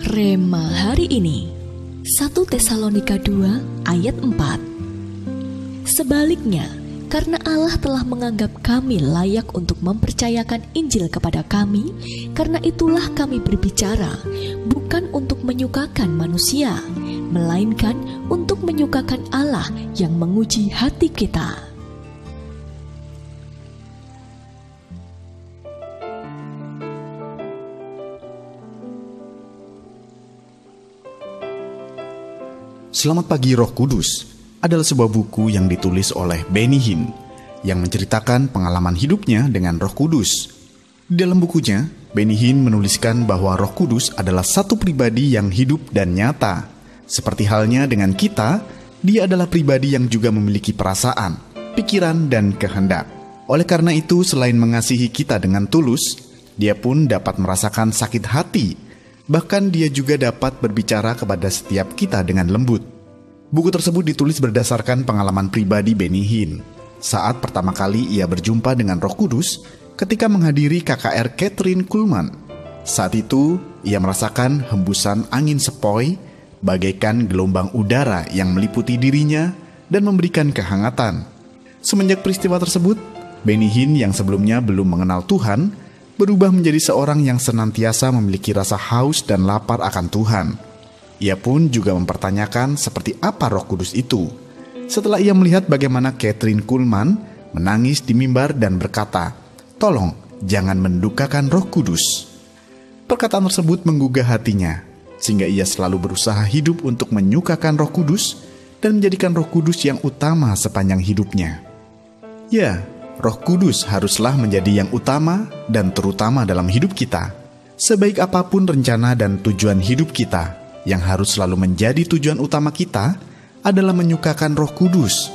Rema hari ini 1 Tesalonika 2 ayat 4. Sebaliknya, karena Allah telah menganggap kami layak untuk mempercayakan Injil kepada kami, karena itulah kami berbicara, bukan untuk menyukakan manusia, melainkan untuk menyukakan Allah yang menguji hati kita. Selamat Pagi Roh Kudus adalah sebuah buku yang ditulis oleh Benny Hinn yang menceritakan pengalaman hidupnya dengan Roh Kudus. Di dalam bukunya, Benny Hinn menuliskan bahwa Roh Kudus adalah satu pribadi yang hidup dan nyata. Seperti halnya dengan kita, dia adalah pribadi yang juga memiliki perasaan, pikiran, dan kehendak. Oleh karena itu, selain mengasihi kita dengan tulus, dia pun dapat merasakan sakit hati. Bahkan dia juga dapat berbicara kepada setiap kita dengan lembut. Buku tersebut ditulis berdasarkan pengalaman pribadi Benny Hinn saat pertama kali ia berjumpa dengan Roh Kudus ketika menghadiri KKR Kathryn Kuhlman. Saat itu, ia merasakan hembusan angin sepoi bagaikan gelombang udara yang meliputi dirinya dan memberikan kehangatan. Semenjak peristiwa tersebut, Benny Hinn yang sebelumnya belum mengenal Tuhan berubah menjadi seorang yang senantiasa memiliki rasa haus dan lapar akan Tuhan. Ia pun juga mempertanyakan seperti apa Roh Kudus itu. Setelah ia melihat bagaimana Kathryn Kuhlman menangis di mimbar dan berkata, "Tolong, jangan mendukakan Roh Kudus." Perkataan tersebut menggugah hatinya, sehingga ia selalu berusaha hidup untuk menyukakan Roh Kudus dan menjadikan Roh Kudus yang utama sepanjang hidupnya. Ya, Roh Kudus haruslah menjadi yang utama dan terutama dalam hidup kita. Sebaik apapun rencana dan tujuan hidup kita, yang harus selalu menjadi tujuan utama kita adalah menyukakan Roh Kudus.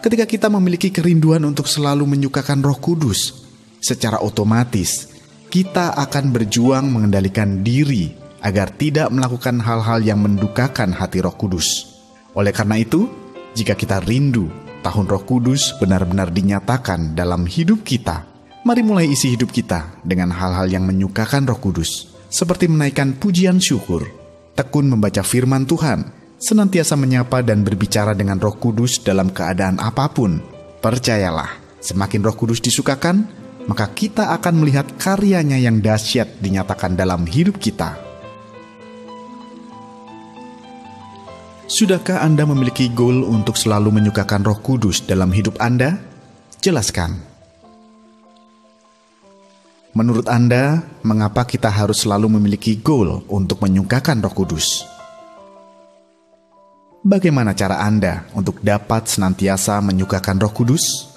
Ketika kita memiliki kerinduan untuk selalu menyukakan Roh Kudus, secara otomatis kita akan berjuang mengendalikan diri agar tidak melakukan hal-hal yang mendukakan hati Roh Kudus. Oleh karena itu, jika kita rindu tahun Roh Kudus benar-benar dinyatakan dalam hidup kita, mari mulai isi hidup kita dengan hal-hal yang menyukakan Roh Kudus, seperti menaikkan pujian syukur, tekun membaca firman Tuhan, senantiasa menyapa dan berbicara dengan Roh Kudus dalam keadaan apapun. Percayalah, semakin Roh Kudus disukakan, maka kita akan melihat karyanya yang dahsyat dinyatakan dalam hidup kita. Sudahkah Anda memiliki goal untuk selalu menyukakan Roh Kudus dalam hidup Anda? Jelaskan. Menurut Anda, mengapa kita harus selalu memiliki goal untuk menyukakan Roh Kudus? Bagaimana cara Anda untuk dapat senantiasa menyukakan Roh Kudus?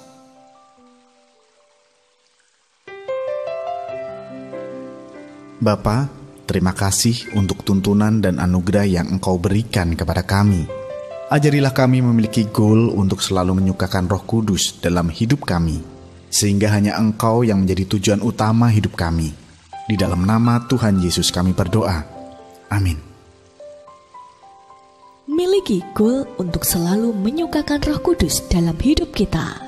Bapa, terima kasih untuk tuntunan dan anugerah yang Engkau berikan kepada kami. Ajarilah kami memiliki goal untuk selalu menyukakan Roh Kudus dalam hidup kami, sehingga hanya Engkau yang menjadi tujuan utama hidup kami. Di dalam nama Tuhan Yesus kami berdoa. Amin. Miliki goal untuk selalu menyukakan Roh Kudus dalam hidup kita.